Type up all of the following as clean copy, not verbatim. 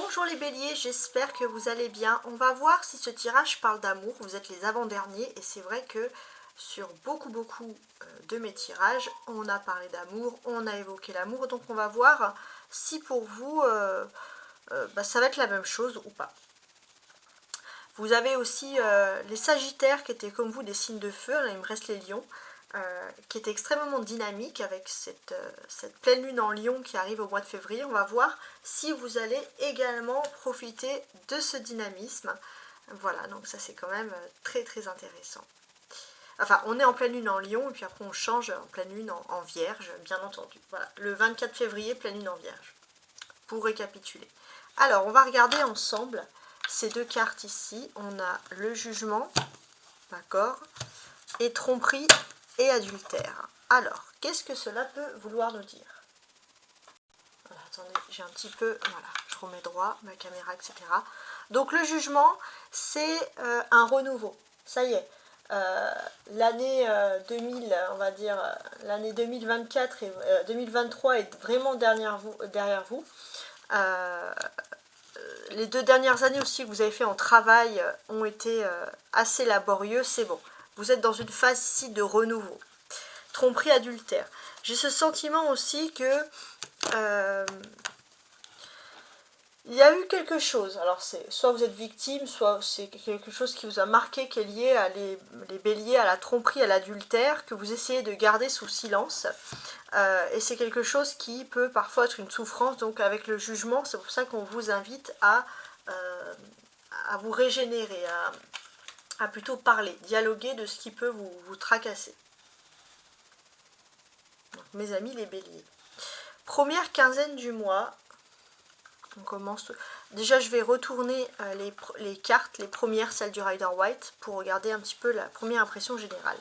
Bonjour les béliers, j'espère que vous allez bien. On va voir si ce tirage parle d'amour. Vous êtes les avant-derniers et c'est vrai que sur beaucoup de mes tirages, on a parlé d'amour, on a évoqué l'amour. Donc on va voir si pour vous, ça va être la même chose ou pas. Vous avez aussi les sagittaires qui étaient comme vous des signes de feu. Là il me reste les lions. Qui est extrêmement dynamique avec cette pleine lune en lion qui arrive au mois de février. On va voir si vous allez également profiter de ce dynamisme. Voilà, donc ça c'est quand même très intéressant. Enfin, on est en pleine lune en lion et puis après on change en pleine lune en vierge, bien entendu. Voilà, le 24 février, pleine lune en vierge. Pour récapituler. Alors, on va regarder ensemble ces deux cartes ici. On a le jugement, d'accord, et tromperie et adultère. Alors, qu'est-ce que cela peut vouloir nous dire? Voilà, attendez, j'ai un petit peu... Voilà, je remets droit, ma caméra, etc. Donc, le jugement, c'est un renouveau. Ça y est, l'année 2000, on va dire, l'année 2024 et 2023 est vraiment derrière vous. Les 2 dernières années aussi que vous avez fait en travail ont été assez laborieux, c'est bon. Vous êtes dans une phase ici de renouveau. Tromperie adultère. J'ai ce sentiment aussi que il y a eu quelque chose. Alors c'est soit vous êtes victime, soit c'est quelque chose qui vous a marqué, qui est lié à les béliers, à la tromperie, à l'adultère, que vous essayez de garder sous silence. Et c'est quelque chose qui peut parfois être une souffrance. Donc avec le jugement, c'est pour ça qu'on vous invite à vous régénérer, à plutôt parler, dialoguer de ce qui peut vous tracasser. Donc, mes amis les béliers. Première quinzaine du mois, on commence. Déjà, je vais retourner les cartes, les premières, celles du Rider White, pour regarder un petit peu la première impression générale.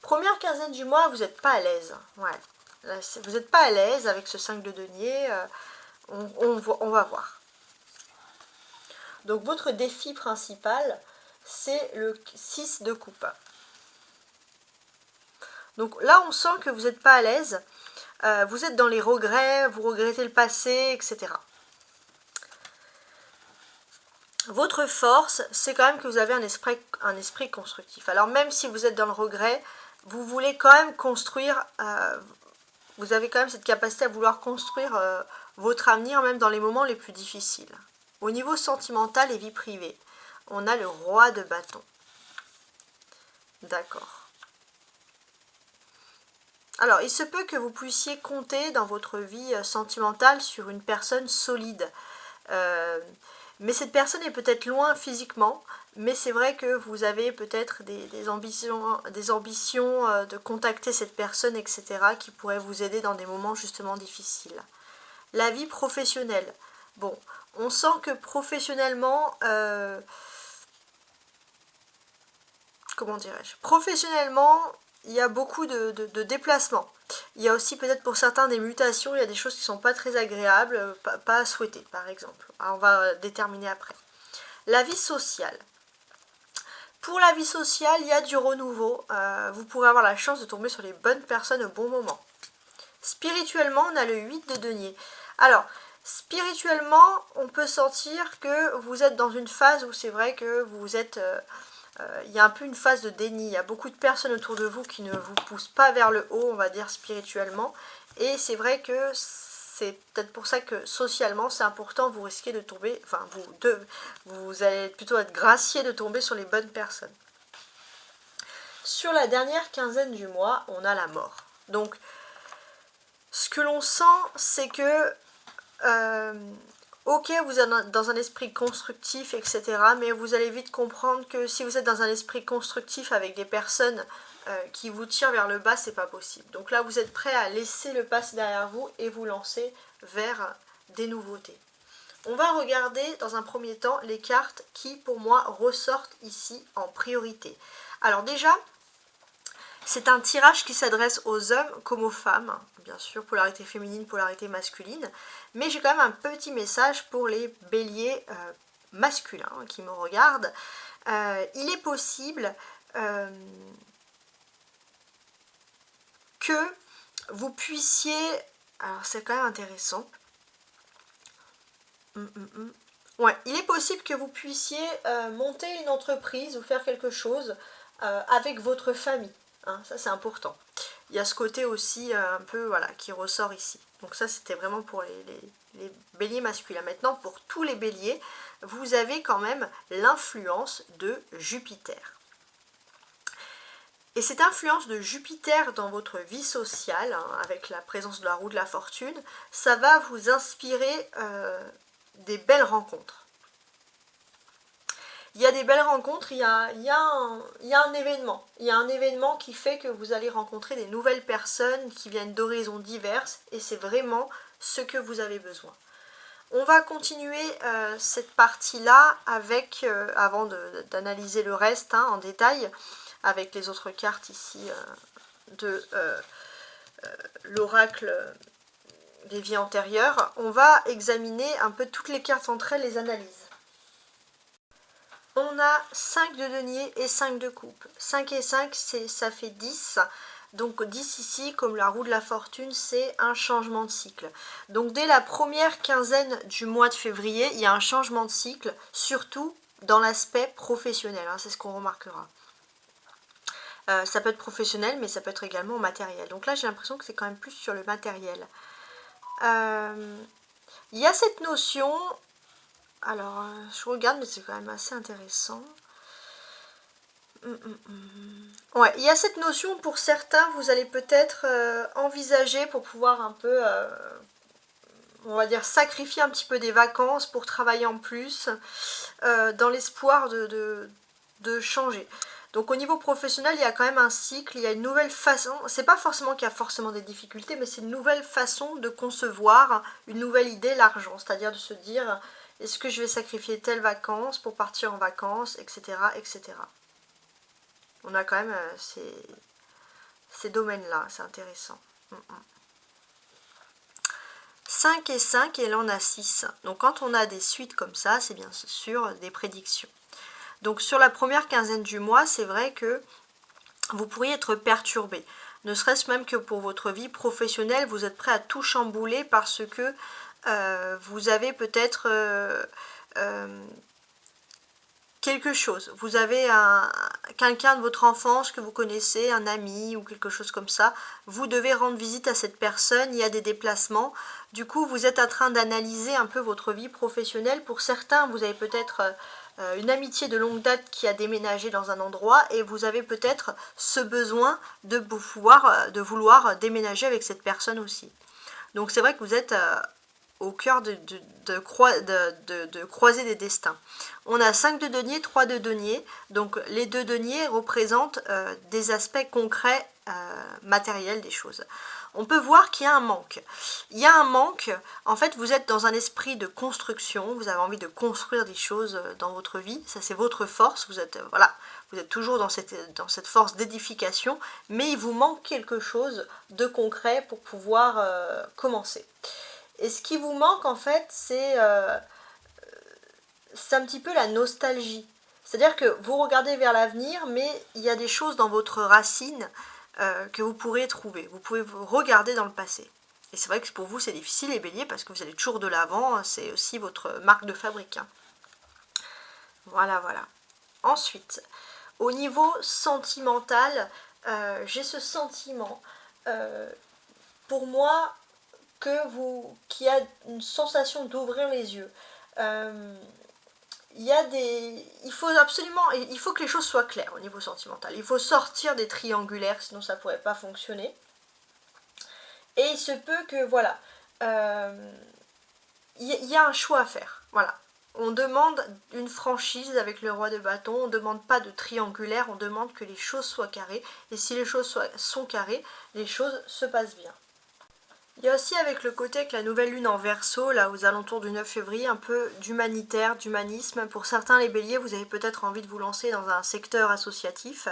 Première quinzaine du mois, vous n'êtes pas à l'aise. Ouais. Là, vous n'êtes pas à l'aise avec ce 5 de denier. On va voir. Donc, votre défi principal, c'est le 6 de coupe. Donc là, on sent que vous n'êtes pas à l'aise. Vous êtes dans les regrets, vous regrettez le passé, etc. Votre force, c'est quand même que vous avez un esprit constructif. Alors même si vous êtes dans le regret, vous voulez quand même construire, vous avez quand même cette capacité à vouloir construire votre avenir, même dans les moments les plus difficiles. Au niveau sentimental et vie privée, on a le roi de bâton. D'accord. Alors, il se peut que vous puissiez compter dans votre vie sentimentale sur une personne solide. Mais cette personne est peut-être loin physiquement, mais c'est vrai que vous avez peut-être des ambitions de contacter cette personne, etc., qui pourraient vous aider dans des moments justement difficiles. La vie professionnelle. Bon, on sent que professionnellement... comment dirais-je? Professionnellement, il y a beaucoup de déplacements. Il y a aussi peut-être pour certains des mutations, il y a des choses qui ne sont pas très agréables, pas à souhaiter par exemple. Alors, on va déterminer après. La vie sociale. Pour la vie sociale, il y a du renouveau. Vous pourrez avoir la chance de tomber sur les bonnes personnes au bon moment. Spirituellement, on a le 8 de denier. Alors, spirituellement, on peut sentir que vous êtes dans une phase où c'est vrai que vous êtes... il y a un peu une phase de déni. Il y a beaucoup de personnes autour de vous qui ne vous poussent pas vers le haut, on va dire spirituellement. Et c'est vrai que c'est peut-être pour ça que socialement, c'est important, vous risquez de tomber, enfin vous allez plutôt être gracié de tomber sur les bonnes personnes. Sur la dernière quinzaine du mois, on a la mort. Donc, ce que l'on sent, c'est que ok, vous êtes dans un esprit constructif, etc. Mais vous allez vite comprendre que si vous êtes dans un esprit constructif avec des personnes qui vous tirent vers le bas, c'est pas possible. Donc là, vous êtes prêt à laisser le passé derrière vous et vous lancer vers des nouveautés. On va regarder dans un premier temps les cartes qui, pour moi, ressortent ici en priorité. Alors déjà, c'est un tirage qui s'adresse aux hommes comme aux femmes, bien sûr, polarité féminine, polarité masculine, mais j'ai quand même un petit message pour les béliers masculins qui me regardent. Il est possible que vous puissiez, alors c'est quand même intéressant, Ouais, il est possible que vous puissiez monter une entreprise ou faire quelque chose avec votre famille. Hein, ça c'est important. Il y a ce côté aussi un peu voilà qui ressort ici. Donc ça c'était vraiment pour les béliers masculins. Maintenant pour tous les béliers, vous avez quand même l'influence de Jupiter. Et cette influence de Jupiter dans votre vie sociale, hein, avec la présence de la roue de la fortune, ça va vous inspirer des belles rencontres. Il y a des belles rencontres, il y a un événement. Il y a un événement qui fait que vous allez rencontrer des nouvelles personnes qui viennent d'horizons diverses et c'est vraiment ce que vous avez besoin. On va continuer cette partie-là avec, avant d'analyser le reste hein, en détail, avec les autres cartes ici de l'oracle des vies antérieures, on va examiner un peu toutes les cartes entre elles, les analyses. On a 5 de denier et 5 de coupe. 5 et 5, ça fait 10. Donc 10 ici, comme la roue de la fortune, c'est un changement de cycle. Donc dès la première quinzaine du mois de février, il y a un changement de cycle, surtout dans l'aspect professionnel, hein, c'est ce qu'on remarquera. Ça peut être professionnel, mais ça peut être également matériel. Donc là, j'ai l'impression que c'est quand même plus sur le matériel. Il y a cette notion... Alors, je regarde, mais c'est quand même assez intéressant. Ouais, il y a cette notion pour certains, vous allez peut-être envisager pour pouvoir un peu, on va dire, sacrifier un petit peu des vacances pour travailler en plus, dans l'espoir de changer. Donc au niveau professionnel, il y a quand même un cycle, il y a une nouvelle façon, c'est pas forcément qu'il y a forcément des difficultés, mais c'est une nouvelle façon de concevoir, une nouvelle idée, l'argent, c'est-à-dire de se dire, est-ce que je vais sacrifier telle vacances pour partir en vacances, etc., etc. On a quand même ces domaines-là, c'est intéressant. 5 et 5, et là on a 6. Donc quand on a des suites comme ça, c'est bien sûr des prédictions. Donc sur la première quinzaine du mois, c'est vrai que vous pourriez être perturbé. Ne serait-ce même que pour votre vie professionnelle, vous êtes prêt à tout chambouler parce que vous avez peut-être quelque chose. Vous avez quelqu'un de votre enfance que vous connaissez, un ami ou quelque chose comme ça. Vous devez rendre visite à cette personne, il y a des déplacements. Du coup, vous êtes en train d'analyser un peu votre vie professionnelle. Pour certains, vous avez peut-être une amitié de longue date qui a déménagé dans un endroit et vous avez peut-être ce besoin de vouloir déménager avec cette personne aussi. Donc c'est vrai que vous êtes au cœur de croiser des destins. On a 5 de denier, 3 de denier, donc les 2 deniers représentent des aspects concrets, matériels des choses. On peut voir qu'il y a un manque. Il y a un manque, en fait vous êtes dans un esprit de construction, vous avez envie de construire des choses dans votre vie, ça c'est votre force, vous êtes, voilà, vous êtes toujours dans cette force d'édification, mais il vous manque quelque chose de concret pour pouvoir commencer. Et ce qui vous manque en fait, c'est un petit peu la nostalgie. C'est-à-dire que vous regardez vers l'avenir, mais il y a des choses dans votre racine que vous pourrez trouver. Vous pouvez vous regarder dans le passé. Et c'est vrai que pour vous c'est difficile les béliers parce que vous allez toujours de l'avant, c'est aussi votre marque de fabrique. Hein. Voilà, voilà. Ensuite, au niveau sentimental, j'ai ce sentiment, pour moi, qu'il y a une sensation d'ouvrir les yeux. Il faut que les choses soient claires au niveau sentimental. Il faut sortir des triangulaires, sinon ça ne pourrait pas fonctionner. Et il se peut que, voilà, il y a un choix à faire. Voilà. On demande une franchise avec le roi de bâton, on ne demande pas de triangulaire, on demande que les choses soient carrées. Et si les choses sont carrées, les choses se passent bien. Il y a aussi avec le côté avec la nouvelle lune en Verseau, là aux alentours du 9 février, un peu d'humanitaire, d'humanisme. Pour certains les béliers, vous avez peut-être envie de vous lancer dans un secteur associatif.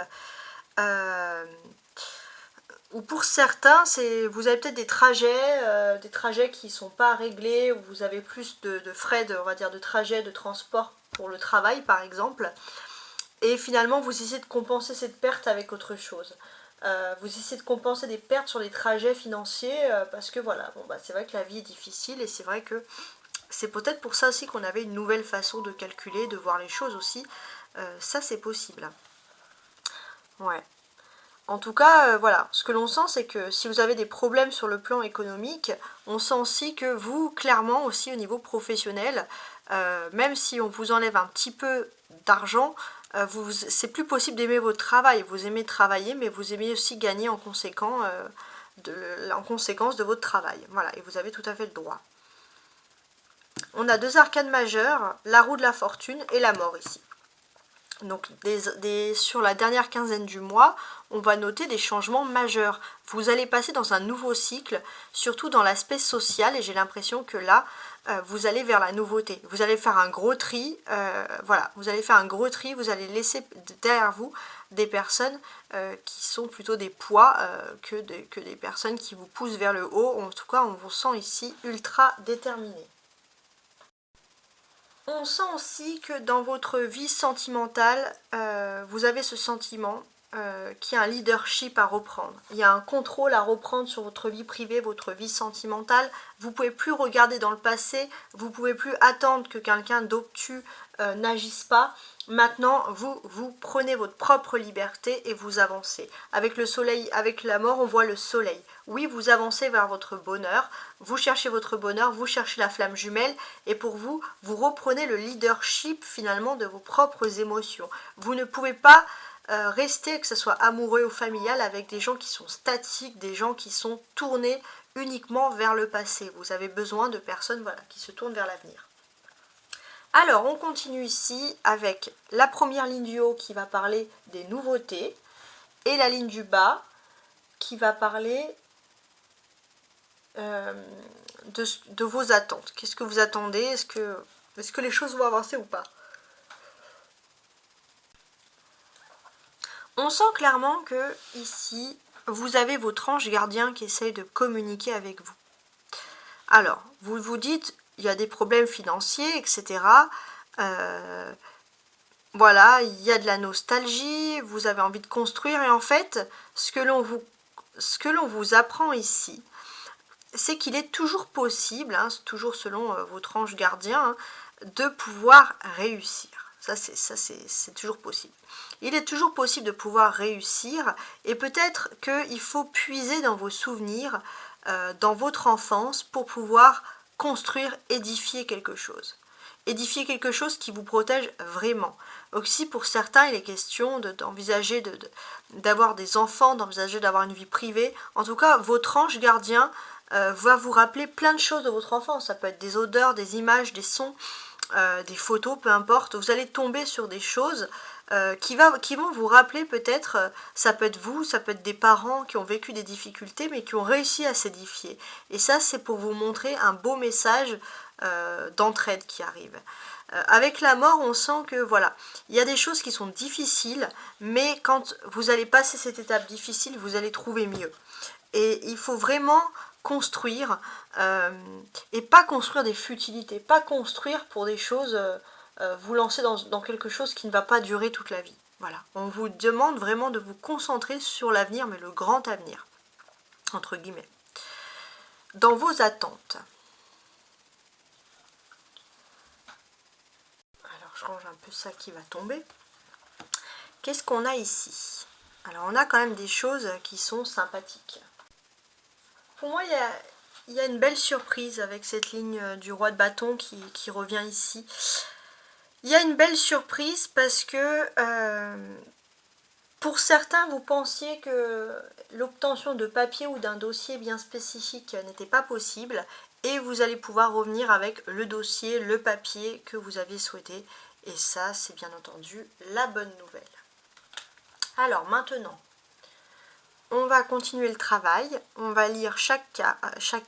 Ou pour certains, vous avez peut-être des trajets qui ne sont pas réglés, où vous avez plus de frais on va dire, de trajet, de transport pour le travail par exemple. Et finalement, vous essayez de compenser cette perte avec autre chose. Vous essayez de compenser des pertes sur les trajets financiers parce que voilà, bon, bah, c'est vrai que la vie est difficile et c'est vrai que c'est peut-être pour ça aussi qu'on avait une nouvelle façon de calculer, de voir les choses aussi. Ça, c'est possible. Ouais. En tout cas, voilà, ce que l'on sent, c'est que si vous avez des problèmes sur le plan économique, on sent aussi que vous, clairement, aussi au niveau professionnel, même si on vous enlève un petit peu d'argent, c'est plus possible d'aimer votre travail. Vous aimez travailler, mais vous aimez aussi gagner en conséquence de votre travail. Voilà, et vous avez tout à fait le droit. On a 2 arcanes majeures, la roue de la fortune et la mort ici. Donc sur la dernière quinzaine du mois, on va noter des changements majeurs. Vous allez passer dans un nouveau cycle, surtout dans l'aspect social, et j'ai l'impression que là, vous allez vers la nouveauté. Vous allez faire un gros tri, voilà, vous allez faire un gros tri, vous allez laisser derrière vous des personnes qui sont plutôt des poids que des personnes qui vous poussent vers le haut. En tout cas, on vous sent ici ultra déterminé. On sent aussi que dans votre vie sentimentale, vous avez ce sentiment qu'il y a un leadership à reprendre. Il y a un contrôle à reprendre sur votre vie privée, votre vie sentimentale. Vous ne pouvez plus regarder dans le passé, vous ne pouvez plus attendre que quelqu'un d'obtus n'agisse pas. Maintenant, vous prenez votre propre liberté et vous avancez. Avec le soleil, avec la mort, on voit le soleil. Oui, vous avancez vers votre bonheur, vous cherchez votre bonheur, vous cherchez la flamme jumelle, et pour vous, vous reprenez le leadership finalement de vos propres émotions. Vous ne pouvez pas rester, que ce soit amoureux ou familial, avec des gens qui sont statiques, des gens qui sont tournés uniquement vers le passé. Vous avez besoin de personnes, voilà, qui se tournent vers l'avenir. Alors, on continue ici avec la première ligne du haut qui va parler des nouveautés et la ligne du bas qui va parler de vos attentes. Qu'est-ce que vous attendez? Est-ce que les choses vont avancer ou pas? On sent clairement que ici, vous avez votre ange gardien qui essaye de communiquer avec vous. Alors, vous vous dites, il y a des problèmes financiers, etc. Voilà, il y a de la nostalgie, vous avez envie de construire, et en fait, ce que l'on vous apprend ici, c'est qu'il est toujours possible, hein, toujours selon votre ange gardien, hein, de pouvoir réussir. Ça, c'est toujours possible. Il est toujours possible de pouvoir réussir, et peut-être qu'il faut puiser dans vos souvenirs, dans votre enfance, pour pouvoir construire, édifier quelque chose. Édifier quelque chose qui vous protège vraiment. Aussi, pour certains, il est question d'envisager d'avoir des enfants, d'envisager d'avoir une vie privée. En tout cas, votre ange gardien va vous rappeler plein de choses de votre enfance. Ça peut être des odeurs, des images, des sons, des photos, peu importe. Vous allez tomber sur des choses qui vont vous rappeler peut-être, ça peut être vous, ça peut être des parents qui ont vécu des difficultés mais qui ont réussi à s'édifier. Et ça, c'est pour vous montrer un beau message d'entraide qui arrive. Avec la mort, on sent que voilà, il y a des choses qui sont difficiles, mais quand vous allez passer cette étape difficile, vous allez trouver mieux. Et il faut vraiment construire, et pas construire des futilités, pas construire pour des choses, vous lancer dans quelque chose qui ne va pas durer toute la vie. Voilà, on vous demande vraiment de vous concentrer sur l'avenir, mais le grand avenir, entre guillemets. Dans vos attentes. Alors, je range un peu ça qui va tomber. Qu'est-ce qu'on a ici? Alors, on a quand même des choses qui sont sympathiques. Pour moi, il y a une belle surprise avec cette ligne du roi de bâton qui revient ici. Il y a une belle surprise parce que pour certains, vous pensiez que l'obtention de papier ou d'un dossier bien spécifique n'était pas possible, et vous allez pouvoir revenir avec le dossier, le papier que vous aviez souhaité, et ça, c'est bien entendu la bonne nouvelle. Alors maintenant, on va continuer le travail, on va lire chaque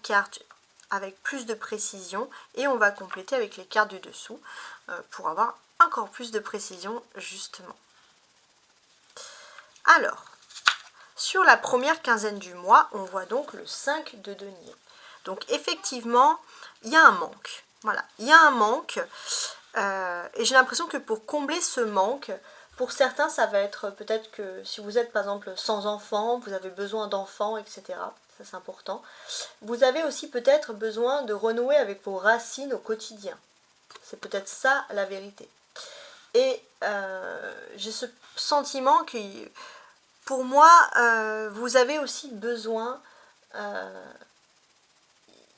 carte avec plus de précision, et on va compléter avec les cartes du dessous pour avoir encore plus de précision justement. Alors, sur la première quinzaine du mois, on voit donc le 5 de denier. Donc effectivement, il y a un manque. Voilà, il y a un manque, et j'ai l'impression que pour combler ce manque, Pour certains, ça va être peut-être que si vous êtes par exemple sans enfant, vous avez besoin d'enfants, etc. Ça c'est important. Vous avez aussi peut-être besoin de renouer avec vos racines au quotidien. C'est peut-être ça la vérité. Et j'ai ce sentiment que pour moi, vous avez aussi besoin...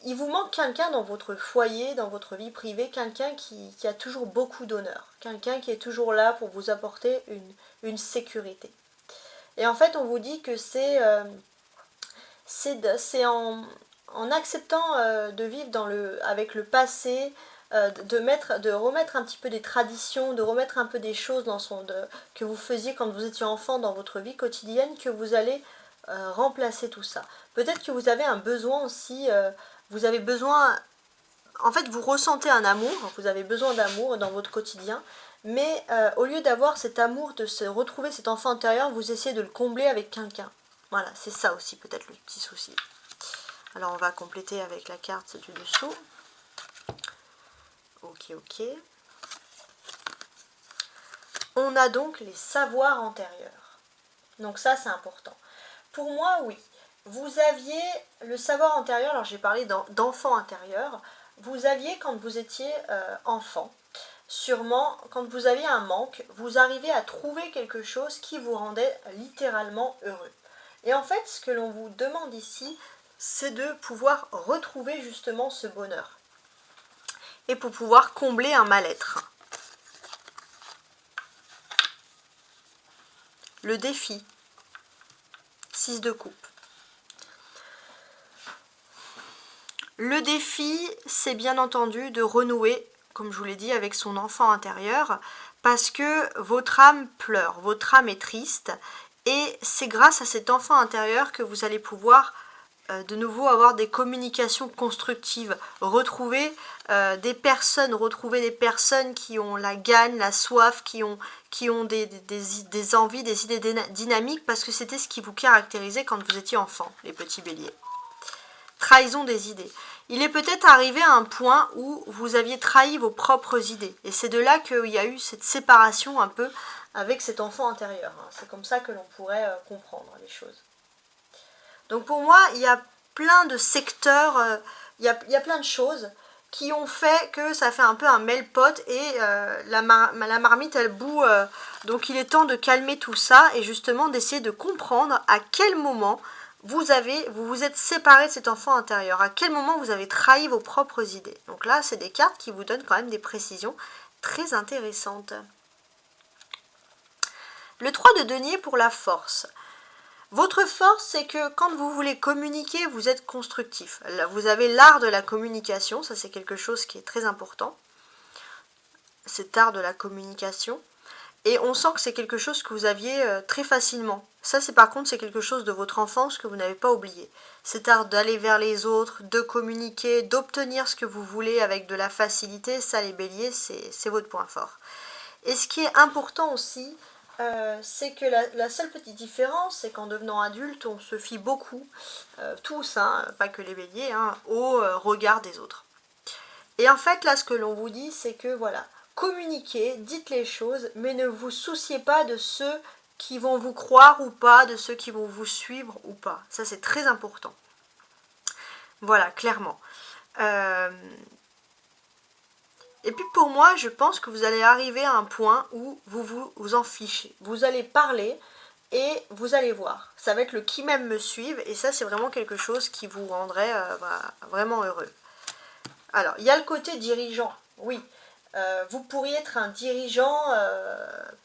il vous manque quelqu'un dans votre foyer, dans votre vie privée, quelqu'un qui a toujours beaucoup d'honneur, quelqu'un qui est toujours là pour vous apporter une sécurité. Et en fait, on vous dit que c'est en acceptant de vivre avec le passé, de remettre un petit peu des traditions, de remettre un peu des choses que vous faisiez quand vous étiez enfant dans votre vie quotidienne, que vous allez remplacer tout ça. Peut-être que vous avez un besoin aussi, vous avez besoin, en fait vous ressentez un amour, vous avez besoin d'amour dans votre quotidien, mais au lieu d'avoir cet amour, de se retrouver cet enfant intérieur, vous essayez de le combler avec quelqu'un. Voilà, c'est ça aussi peut-être le petit souci. Alors on va compléter avec la carte du dessous. Ok. On a donc les savoirs antérieurs. Donc ça c'est important. Pour moi, oui. Vous aviez le savoir antérieur, alors j'ai parlé d'enfant intérieur, vous aviez quand vous étiez enfant, sûrement quand vous aviez un manque, vous arrivez à trouver quelque chose qui vous rendait littéralement heureux. Et en fait, ce que l'on vous demande ici, c'est de pouvoir retrouver justement ce bonheur. Et pour pouvoir combler un mal-être. Le défi. 6 de coupe. Le défi, c'est bien entendu de renouer, comme je vous l'ai dit, avec son enfant intérieur, parce que votre âme pleure, votre âme est triste, et c'est grâce à cet enfant intérieur que vous allez pouvoir de nouveau avoir des communications constructives, retrouver des personnes qui ont la gagne, la soif, qui ont des envies, des idées dynamiques, parce que c'était ce qui vous caractérisait quand vous étiez enfant, les petits béliers. Trahison des idées. Il est peut-être arrivé à un point où vous aviez trahi vos propres idées, et c'est de là qu'il y a eu cette séparation un peu avec cet enfant intérieur. C'est comme ça que l'on pourrait comprendre les choses. Donc pour moi, il y a plein de secteurs, il y a plein de choses qui ont fait que ça fait un peu un meltpot et la marmite elle bout. Donc il est temps de calmer tout ça et justement d'essayer de comprendre à quel moment vous vous êtes séparé de cet enfant intérieur, à quel moment vous avez trahi vos propres idées. Donc là, c'est des cartes qui vous donnent quand même des précisions très intéressantes. Le 3 de denier pour la force. Votre force, c'est que quand vous voulez communiquer, vous êtes constructif. Là, vous avez l'art de la communication, ça c'est quelque chose qui est très important. Cet art de la communication. Et on sent que c'est quelque chose que vous aviez très facilement. Ça, c'est par contre, c'est quelque chose de votre enfance que vous n'avez pas oublié. Cet art d'aller vers les autres, de communiquer, d'obtenir ce que vous voulez avec de la facilité, ça les béliers, c'est votre point fort. Et ce qui est important aussi, c'est que la seule petite différence, c'est qu'en devenant adulte, on se fie beaucoup, tous, pas que les béliers, au regard des autres. Et en fait, là, ce que l'on vous dit, c'est que voilà, communiquez, dites les choses, mais ne vous souciez pas de ceux qui vont vous croire ou pas, de ceux qui vont vous suivre ou pas. Ça, c'est très important. Voilà, clairement. Et puis pour moi, je pense que vous allez arriver à un point où vous vous en fichez. Vous allez parler et vous allez voir. Ça va être le qui m'aime me suive et ça, c'est vraiment quelque chose qui vous rendrait vraiment heureux. Alors, il y a le côté dirigeant, oui. Vous pourriez être un dirigeant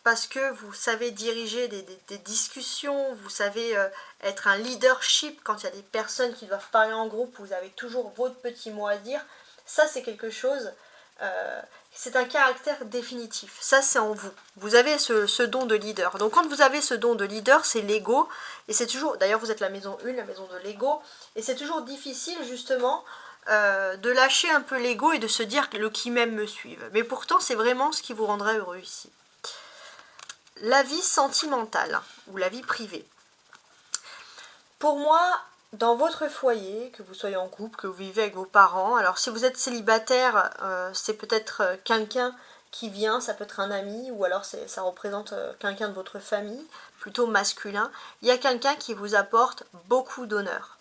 parce que vous savez diriger des discussions, vous savez être un leadership quand il y a des personnes qui doivent parler en groupe, vous avez toujours votre petit mot à dire. Ça, c'est quelque chose, c'est un caractère définitif. Ça, c'est en vous. Vous avez ce don de leader. Donc, quand vous avez ce don de leader, c'est l'ego. Et c'est toujours, d'ailleurs, vous êtes la maison 1, la maison de l'ego. Et c'est toujours difficile, justement, de lâcher un peu l'ego et de se dire que le qui m'aime me suive. Mais pourtant, c'est vraiment ce qui vous rendrait heureux ici. La vie sentimentale, ou la vie privée. Pour moi, dans votre foyer, que vous soyez en couple, que vous vivez avec vos parents, alors si vous êtes célibataire, c'est peut-être quelqu'un qui vient, ça peut être un ami ou alors ça représente quelqu'un de votre famille, plutôt masculin. Il y a quelqu'un qui vous apporte beaucoup d'honneur.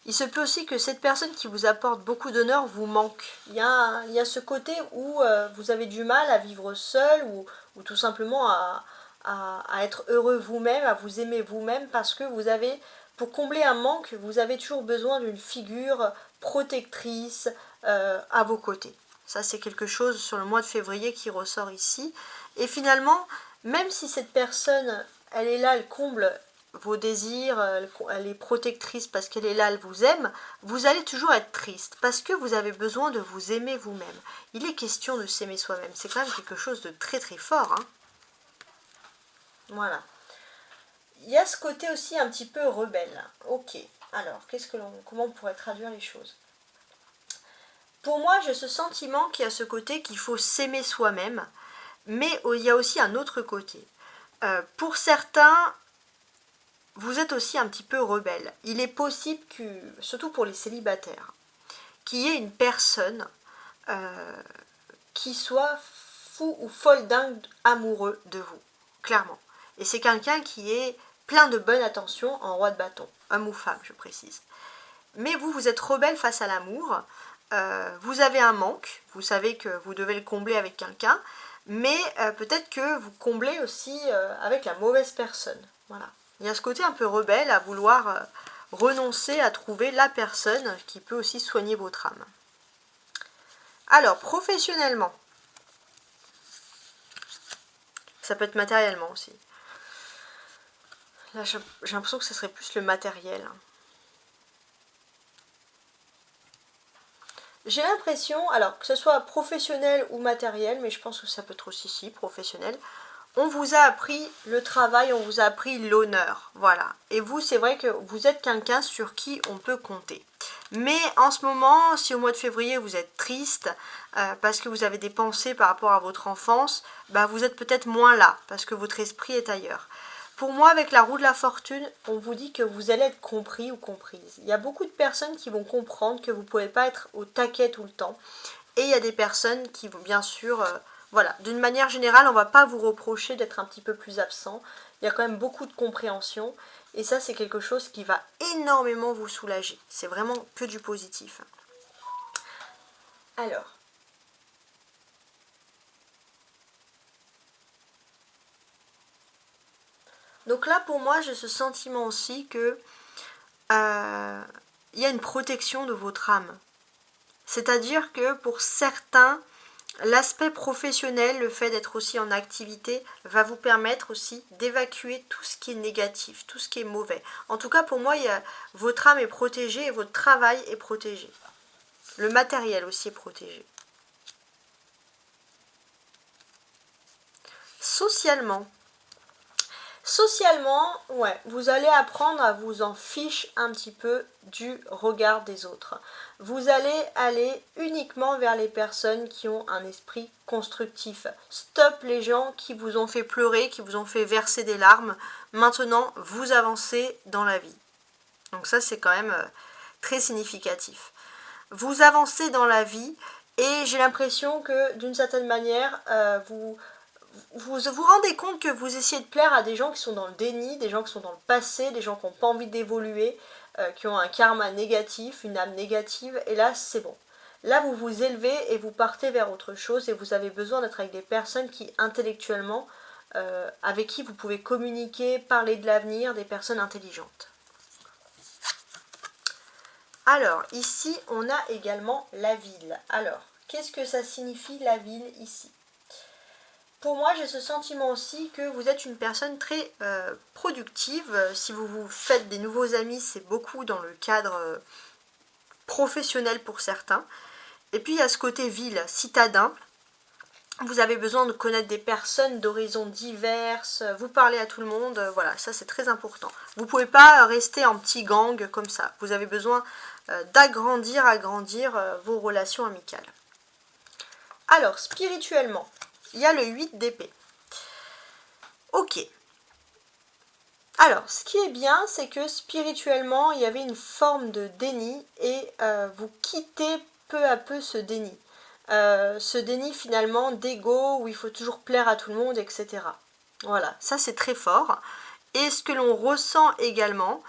Il se peut aussi que cette personne qui vous apporte beaucoup d'honneur vous manque. Il y a ce côté où vous avez du mal à vivre seul ou tout simplement à être heureux vous-même, à vous aimer vous-même parce que vous avez, pour combler un manque, vous avez toujours besoin d'une figure protectrice à vos côtés. Ça, c'est quelque chose sur le mois de février qui ressort ici. Et finalement, même si cette personne, elle est là, elle comble vos désirs, elle est protectrice parce qu'elle est là, elle vous aime, vous allez toujours être triste parce que vous avez besoin de vous aimer vous-même. Il est question de s'aimer soi-même. C'est quand même quelque chose de très très fort. Hein. Voilà. Il y a ce côté aussi un petit peu rebelle. Ok. Alors, comment on pourrait traduire les choses? Pour moi, j'ai ce sentiment qu'il y a ce côté qu'il faut s'aimer soi-même, mais il y a aussi un autre côté. Pour certains, vous êtes aussi un petit peu rebelle. Il est possible que, surtout pour les célibataires, qu'il y ait une personne qui soit fou ou folle dingue amoureux de vous, clairement. Et c'est quelqu'un qui est plein de bonne attention en roi de bâton, homme ou femme, je précise. Mais vous êtes rebelle face à l'amour, vous avez un manque, vous savez que vous devez le combler avec quelqu'un, mais peut-être que vous comblez aussi avec la mauvaise personne. Voilà. Il y a ce côté un peu rebelle à vouloir renoncer à trouver la personne qui peut aussi soigner votre âme. Alors, professionnellement, ça peut être matériellement aussi. Là, j'ai l'impression que ce serait plus le matériel. J'ai l'impression, alors que ce soit professionnel ou matériel, mais je pense que ça peut être aussi professionnel, on vous a appris le travail, on vous a appris l'honneur, voilà. Et vous, c'est vrai que vous êtes quelqu'un sur qui on peut compter. Mais en ce moment, si au mois de février vous êtes triste parce que vous avez des pensées par rapport à votre enfance, bah vous êtes peut-être moins là parce que votre esprit est ailleurs. Pour moi, avec la roue de la fortune, on vous dit que vous allez être compris ou comprise. Il y a beaucoup de personnes qui vont comprendre que vous ne pouvez pas être au taquet tout le temps. Et il y a des personnes qui vont bien sûr... voilà, d'une manière générale, on ne va pas vous reprocher d'être un petit peu plus absent. Il y a quand même beaucoup de compréhension. Et ça, c'est quelque chose qui va énormément vous soulager. C'est vraiment que du positif. Alors... Donc là, pour moi, j'ai ce sentiment aussi que il y a une protection de votre âme. C'est-à-dire que pour certains, l'aspect professionnel, le fait d'être aussi en activité, va vous permettre aussi d'évacuer tout ce qui est négatif, tout ce qui est mauvais. En tout cas, pour moi, votre âme est protégée et votre travail est protégé. Le matériel aussi est protégé. Socialement, ouais, vous allez apprendre à vous en fiche un petit peu du regard des autres. Vous allez aller uniquement vers les personnes qui ont un esprit constructif. Stop les gens qui vous ont fait pleurer, qui vous ont fait verser des larmes. Maintenant, vous avancez dans la vie. Donc ça, c'est quand même très significatif. Vous avancez dans la vie et j'ai l'impression que d'une certaine manière, vous vous rendez compte que vous essayez de plaire à des gens qui sont dans le déni, des gens qui sont dans le passé, des gens qui n'ont pas envie d'évoluer, qui ont un karma négatif, une âme négative, et là c'est bon. Là vous vous élevez et vous partez vers autre chose et vous avez besoin d'être avec des personnes qui intellectuellement, avec qui vous pouvez communiquer, parler de l'avenir, des personnes intelligentes. Alors ici on a également la ville. Alors qu'est-ce que ça signifie la ville ici ? Pour moi, j'ai ce sentiment aussi que vous êtes une personne très productive. Si vous vous faites des nouveaux amis, c'est beaucoup dans le cadre professionnel pour certains. Et puis, il y a ce côté ville, citadin. Vous avez besoin de connaître des personnes d'horizons diverses, vous parlez à tout le monde, voilà, ça c'est très important. Vous ne pouvez pas rester en petit gang comme ça. Vous avez besoin agrandir vos relations amicales. Alors, spirituellement, il y a le 8 d'épée. Ok. Alors, ce qui est bien, c'est que spirituellement, il y avait une forme de déni et vous quittez peu à peu ce déni. ce déni finalement d'ego où il faut toujours plaire à tout le monde, etc. Voilà, ça c'est très fort. Et ce que l'on ressent également,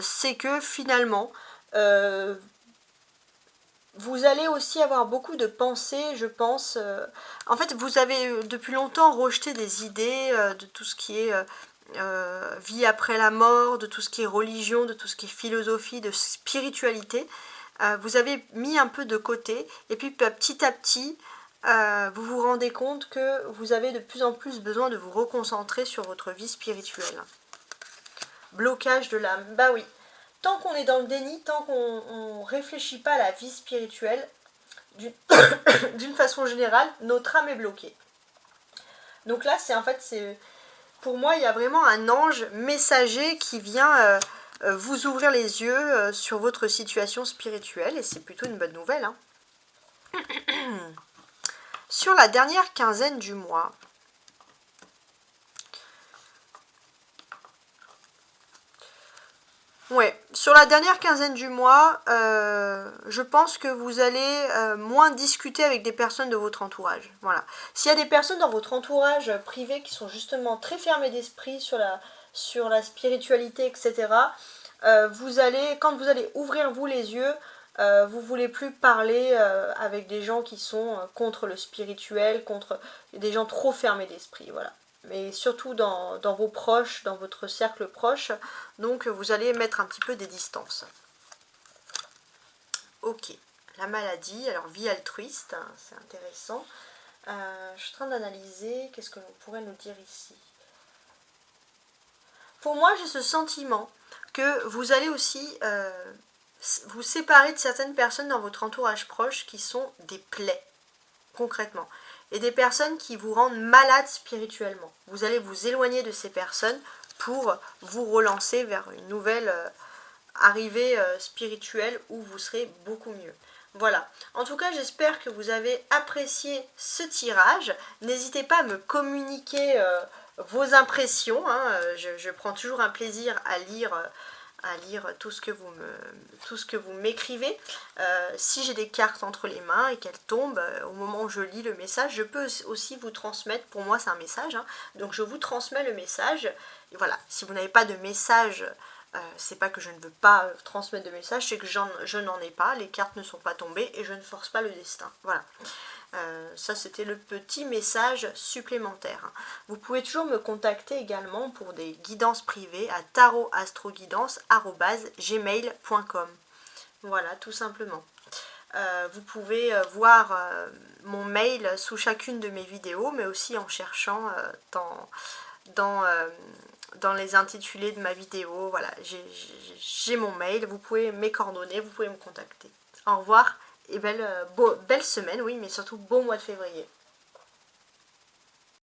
c'est que finalement, vous allez aussi avoir beaucoup de pensées, je pense. En fait, vous avez depuis longtemps rejeté des idées de tout ce qui est vie après la mort, de tout ce qui est religion, de tout ce qui est philosophie, de spiritualité. Vous avez mis un peu de côté et puis petit à petit, vous vous rendez compte que vous avez de plus en plus besoin de vous reconcentrer sur votre vie spirituelle. Blocage de l'âme, bah oui. Tant qu'on est dans le déni, tant qu'on ne réfléchit pas à la vie spirituelle, d'une façon générale, notre âme est bloquée. Donc là, pour moi, il y a vraiment un ange messager qui vient vous ouvrir les yeux sur votre situation spirituelle, et c'est plutôt une bonne nouvelle. Hein. Sur la dernière quinzaine du mois, sur la dernière quinzaine du mois, je pense que vous allez moins discuter avec des personnes de votre entourage. Voilà. S'il y a des personnes dans votre entourage privé qui sont justement très fermées d'esprit sur la spiritualité, etc., quand vous allez ouvrir vous les yeux, vous ne voulez plus parler avec des gens qui sont contre le spirituel, contre des gens trop fermés d'esprit. Voilà. Mais surtout dans vos proches, dans votre cercle proche, donc vous allez mettre un petit peu des distances. Ok, la maladie, alors vie altruiste, hein, c'est intéressant. Je suis en train d'analyser, qu'est-ce que l'on pourrait nous dire ici. Pour moi, j'ai ce sentiment que vous allez aussi vous séparer de certaines personnes dans votre entourage proche qui sont des plaies, concrètement. Et des personnes qui vous rendent malade spirituellement. Vous allez vous éloigner de ces personnes pour vous relancer vers une nouvelle arrivée spirituelle où vous serez beaucoup mieux. Voilà. En tout cas, j'espère que vous avez apprécié ce tirage. N'hésitez pas à me communiquer vos impressions. Hein. Je prends toujours un plaisir à lire tout ce que vous m'écrivez. Si j'ai des cartes entre les mains et qu'elles tombent, au moment où je lis le message, je peux aussi vous transmettre, pour moi c'est un message, hein, donc je vous transmets le message. Et voilà, si vous n'avez pas de message, c'est pas que je ne veux pas transmettre de message, c'est que je n'en ai pas, les cartes ne sont pas tombées et je ne force pas le destin. Voilà. Ça c'était le petit message supplémentaire. Vous pouvez toujours me contacter également pour des guidances privées à tarotastroguidance@gmail.com. Voilà, tout simplement. Vous pouvez voir mon mail sous chacune de mes vidéos, mais aussi en cherchant dans les intitulés de ma vidéo. Voilà, j'ai mon mail, vous pouvez mes coordonnées, vous pouvez me contacter. Au revoir. Et belle semaine, oui, mais surtout beau mois de février.